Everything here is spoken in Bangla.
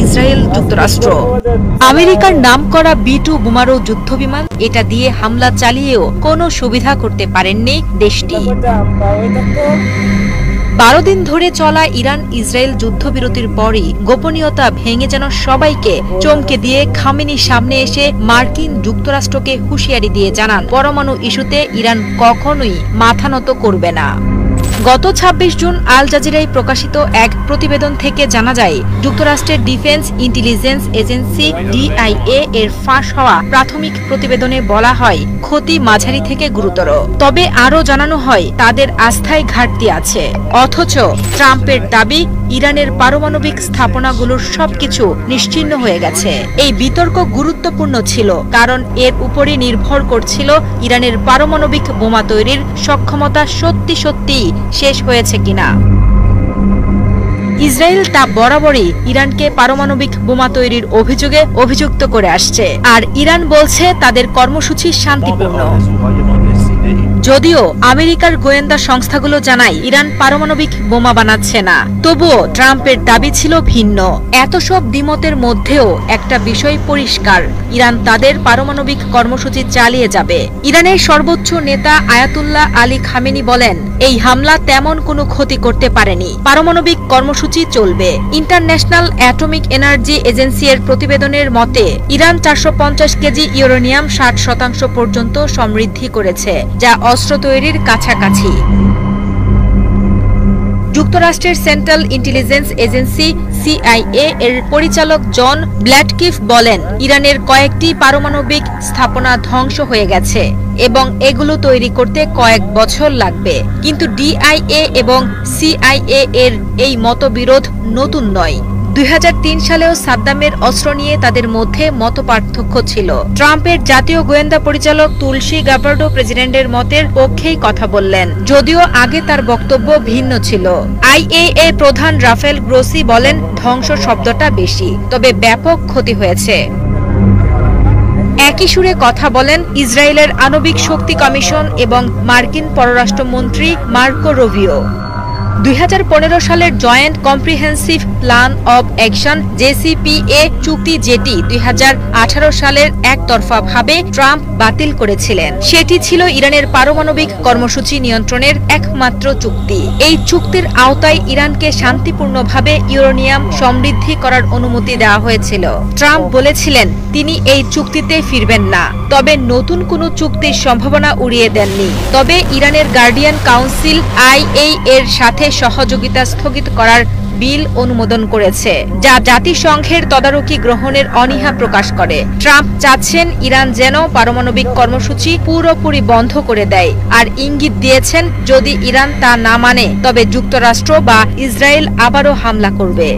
ইসরায়েল যুক্তরাষ্ট্র। আমেরিকার নামকরা B-2 বোমারু যুদ্ধবিমান এটা দিয়ে হামলা চালিয়েও কোনো সুবিধা করতে পারেননি দেশটি। 12 দিন ধরে চলা ইরান ইসরায়েল যুদ্ধবিরতির পরই গোপনীয়তা ভেঙে যেন সবাইকে চমকে দিয়ে খামেনি সামনে এসে মার্কিন যুক্তরাষ্ট্রকে হুঁশিয়ারি দিয়ে জানান, পরমাণু ইস্যুতে ইরান কখনোই মাথা নত করবে না। গত 26 জুন আল জাজিরায় প্রকাশিত এক প্রতিবেদন থেকে জানা যায়, যুক্তরাষ্ট্রের ডিফেন্স ইন্টেলিজেন্স এজেন্সি DIA এর ফাঁস হওয়া প্রাথমিক প্রতিবেদনে বলা হয় ক্ষতি মাঝারি থেকে গুরুতর। তবে আরও জানানো হয় তাদের আস্থায় ঘাটতি আছে। অথচ ট্রাম্পের দাবি ইরানের পারমাণবিক স্থাপনাগুলোর সবকিছু নিশ্চিহ্ন হয়ে গেছে। এই বিতর্ক গুরুত্বপূর্ণ ছিল কারণ এর উপরই নির্ভর করছিল ইরানের পারমাণবিক বোমা তৈরির সক্ষমতা সত্যি সত্যিই শেষ হয়েছে কিনা। ইসরায়েল তা বরাবরই ইরানকে পারমাণবিক বোমা তৈরির অভিযোগে অভিযুক্ত করে আসছে, আর ইরান বলছে তাদের কর্মসূচি শান্তিপূর্ণ। যদিও আমেরিকার গোয়েন্দা সংস্থাগুলো জানায় ইরান পারমাণবিক বোমা বানাচ্ছে না, তবুও ট্রাম্পের দাবি ছিল ভিন্ন। এত সব দ্বিমতের মধ্যেও একটা বিষয় পরিষ্কার, ইরান তাদের পারমাণবিক কর্মসূচি চালিয়ে যাবে। ইরানের সর্বোচ্চ নেতা আয়াতুল্লাহ আলী খামেনি বলেন, এই হামলা তেমন কোনো ক্ষতি করতে পারেনি, পারমাণবিক কর্মসূচি চলবে। ইন্টারন্যাশনাল অ্যাটমিক এনার্জি এজেন্সি এর প্রতিবেদনের মতে ইরান 450 কেজি ইউরেনিয়াম 60% পর্যন্ত সমৃদ্ধি করেছে, যা অস্ত্র তৈরির কাছাকাছি। যুক্তরাষ্ট্রের সেন্ট্রাল ইন্টেলিজেন্স এজেন্সি CIA এর পরিচালক জন ব্ল্যাটকিফ বলেন, ইরানের কয়েকটি পারমাণবিক স্থাপনা ধ্বংস হয়ে গেছে এবং এগুলো তৈরি করতে কয়েক বছর লাগবে। কিন্তু DIA এবং CIA এর এই মতবিরোধ নতুন নয়। 2003 সালেও সাদ্দামের অস্ত্র নিয়ে তাদের মধ্যে মতপার্থক্য ছিল। ট্রাম্পের জাতীয় গোয়েন্দা পরিচালক তুলসী গাবার্ডো প্রেসিডেন্টের মতের পক্ষেই কথা বললেন, যদিও আগে তার বক্তব্য ভিন্ন ছিল। IAEA প্রধান রাফেল গ্রোসি বলেন, ধ্বংস শব্দটা বেশি, তবে ব্যাপক ক্ষতি হয়েছে। একই সুরে কথা বলেন ইসরায়েলের আণবিক শক্তি কমিশন এবং মার্কিন পররাষ্ট্রমন্ত্রী মার্কো রুবিও। 2015 সালের joint comprehensive plan of action JCPA চুক্তি, যেটি 2018 সালের একতরফাভাবে ট্রাম্প বাতিল করেছিলেন, সেটি ছিল ইরানের পারমাণবিক কর্মসূচি নিয়ন্ত্রণের একমাত্র চুক্তি। এই চুক্তির আওতায় ইরানকে শান্তিপূর্ণভাবে ইউরেনিয়াম সমৃদ্ধি করার অনুমতি দেওয়া হয়েছিল। ট্রাম্প বলেছিলেন তিনি এই চুক্তিতে ফিরবেন না, তবে নতুন কোনো চুক্তির সম্ভাবনা উড়িয়ে দেননি। তবে ইরানের গার্ডিয়ান কাউন্সিল IA এর সাথে সহযোগিতা স্থগিত করার বিল অনুমোদন করেছে, যা জাতিসংঘের তদারকি গ্রহণের অনীহা প্রকাশ করে। ট্রাম্প চাচ্ছেন ইরান যেন পারমাণবিক কর্মসূচি পুরোপুরি বন্ধ করে দেয়, আর ইঙ্গিত দিয়েছেন যদি ইরান তা না মানে তবে যুক্তরাষ্ট্র বা ইসরায়েল আবারও হামলা করবে।